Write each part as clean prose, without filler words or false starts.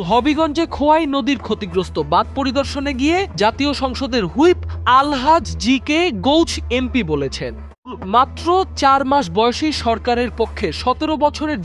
হবিগঞ্জে খোয়াই নদীর ক্ষতিগ্রস্ত বাঁধ পরিদর্শনে গিয়ে জাতীয় সংসদের হুইপ আলহাজ জি কে গৌছ এমপি বলেছেন, মাত্র 4 মাস বয়সী সরকারের পক্ষে 17 বছরের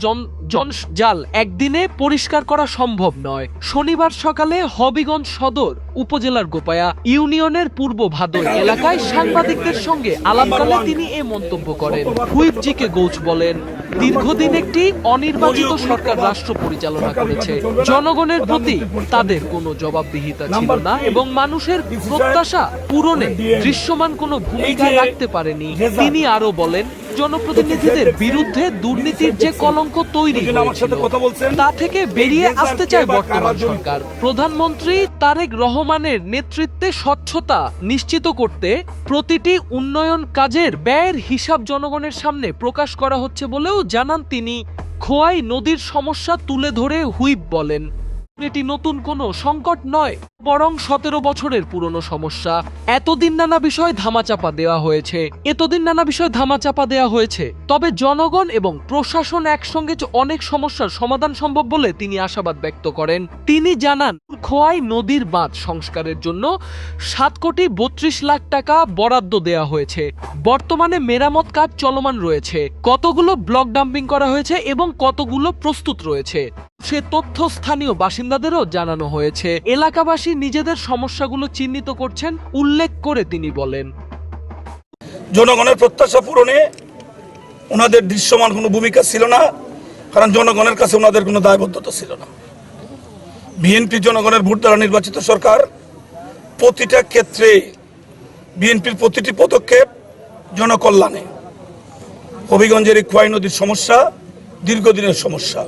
জঞ্জাল একদিনে পরিষ্কার করা সম্ভব নয়। শনিবার সকালে হবিগঞ্জ সদর উপজেলার গোপায়া ইউনিয়নের পূর্ব ভাদই এলাকায় সাংবাদিকদের সঙ্গে আলাপকালে তিনি এ মন্তব্য করেন। হুইপ জি কে গৌছ বলেন, দীর্ঘদিন একটি অনির্বাচিত সরকার রাষ্ট্র পরিচালনা করেছে। জনগণের প্রতি তাদের কোনো জবাবদিহিতা ছিল না এবং মানুষের প্রত্যাশা পূরণে দৃশ্যমান কোনো ভূমিকা রাখতে পারেনি। তিনি আরো বলেন, জনপ্রতিনিধিদের বিরুদ্ধে দুর্নীতির যে কলঙ্ক তৈরি হয়েছিল তা থেকে বেরিয়ে আসতে চায় বর্তমান সরকার। প্রধানমন্ত্রী তারেক রহমানের নেতৃত্বে স্বচ্ছতা নিশ্চিত করতে প্রতিটি উন্নয়ন কাজের ব্যয়ের হিসাব জনগণের সামনে প্রকাশ করা হচ্ছে বলেও জানান তিনি। খোয়াই নদীর সমস্যা তুলে ধরে হুইপ বলেন, এটি নতুন কোনো সংকট নয়, বরং 17 বছরের পুরনো সমস্যা। এতদিন নানা বিষয় ধামাচাপা দেওয়া হয়েছে, তবে জনগণ এবং প্রশাসন একসঙ্গে অনেক সমস্যার সমাধান সম্ভব বলে তিনি আশাবাদ ব্যক্ত করেন। তিনি জানান, খোয়াই নদীর বাঁধ সংস্কারের জন্য 7 কোটি 32 লাখ টাকা বরাদ্দ দেওয়া হয়েছে। বর্তমানে মেরামত কাজ চলমান রয়েছে। কতগুলো ব্লক ডাম্পিং করা হয়েছে এবং কতগুলো প্রস্তুত রয়েছে সে তথ্য স্থানীয় বাসিন্দাদেরও জানানো হয়েছে। এলাকাবাসী নিজেদের সমস্যাগুলো চিহ্নিত করছেন উল্লেখ করে তিনি বলেন, জনগণের প্রত্যাশা পূরণে ওনাদের দৃশ্যমান কোনো ভূমিকা ছিল না, কারণ জনগণের কাছে ওনাদের কোনো দায়বদ্ধতা ছিল না। বিএনপি জনগণের ভোট দ্বারা নির্বাচিত সরকার। প্রতিটা ক্ষেত্রে বিএনপির প্রতিটি পদক্ষেপ জনকল্যাণে। হবিগঞ্জের এই খোয়াই নদীর সমস্যা দীর্ঘদিনের সমস্যা।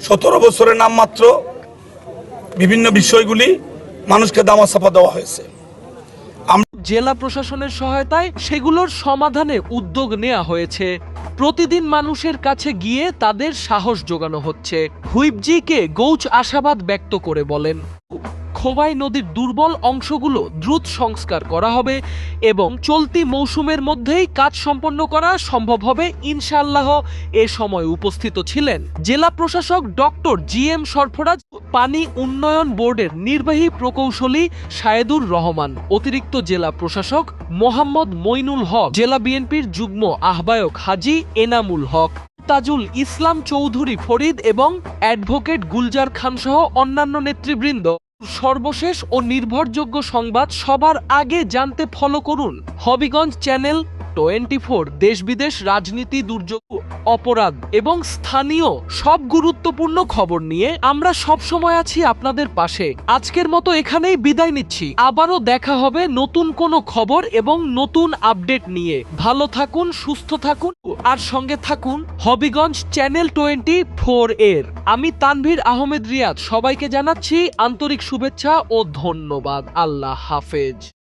17 বছরের নামমাত্র বিভিন্ন বিষয়গুলি মানুষকে দামাচাপা দেওয়া হয়েছে। জেলা প্রশাসনের সহায়তায় সেগুলোর সমাধানে উদ্যোগ নেওয়া হয়েছে। প্রতিদিন মানুষের কাছে গিয়ে তাদের সাহস যোগানো হচ্ছে। হুইপ জি কে গৌছ আশাবাদ ব্যক্ত করে বলেন, খোয়াই নদীর দুর্বল অংশগুলো দ্রুত সংস্কার করা হবে এবং চলতি মৌসুমের মধ্যেই কাজ সম্পন্ন করা সম্ভব হবে ইনশাআল্লাহ। এ সময় উপস্থিত ছিলেন জেলা প্রশাসক ডক্টর জি এম সরফরাজ, পানি উন্নয়ন বোর্ডের নির্বাহী প্রকৌশলী সায়েদুর রহমান, অতিরিক্ত জেলা প্রশাসক মোহাম্মদ মইনুল হক, জেলা বিএনপির যুগ্ম আহ্বায়ক হাজী এনামুল হক, তাজুল ইসলাম চৌধুরী ফরিদ এবং অ্যাডভোকেট গুলজার খান সহ অন্যান্য নেতৃবৃন্দ। সর্বশেষ ও নির্ভরযোগ্য সংবাদ সবার আগে জানতে ফলো করুন হবিগঞ্জ চ্যানেল 24। দেশ বিদেশ, রাজনীতি, দুর্যোগ, অপরাধ এবং স্থানীয় সব গুরুত্বপূর্ণ খবর নিয়ে আমরা সব সময় আছি আপনাদের পাশে। আজকের মতো এখানেই বিদায় নিচ্ছি। আবারও দেখা হবে নতুন কোনো খবর এবং নতুন আপডেট নিয়ে। ভালো থাকুন, সুস্থ থাকুন আর সঙ্গে থাকুন হবিগঞ্জ চ্যানেল 24 এর। আমি তানভীর আহমেদ রিয়াদ সবাইকে জানাচ্ছি আন্তরিক শুভেচ্ছা ও ধন্যবাদ। আল্লাহ হাফেজ।